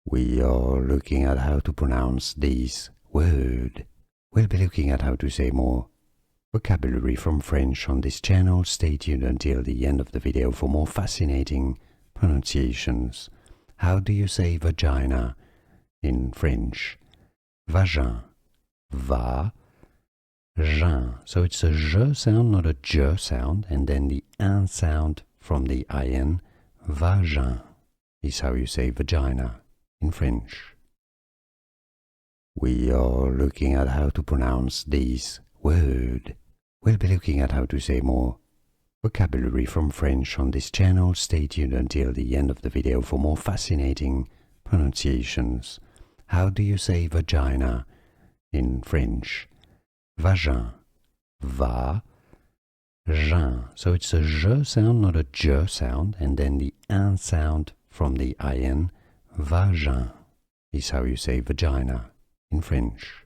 We are looking at how to pronounce this word. We'll be looking at how to say more vocabulary from French on this channel. Stay tuned until the end of the video for more fascinating pronunciations. How do you say vagina in French? Vagin. Vagin. So it's a j sound, not a j sound, and then the in sound from the in. Vagin is how you say vagina in French. We are looking at how to pronounce this word. We'll be looking at how to say more vocabulary from French on this channel. Stay tuned until the end of the video for more fascinating pronunciations. How do you say vagina in French? Vagin. Vagin. So it's a j sound, not a j sound, and then the in sound from the in. Vagin is how you say vagina in French.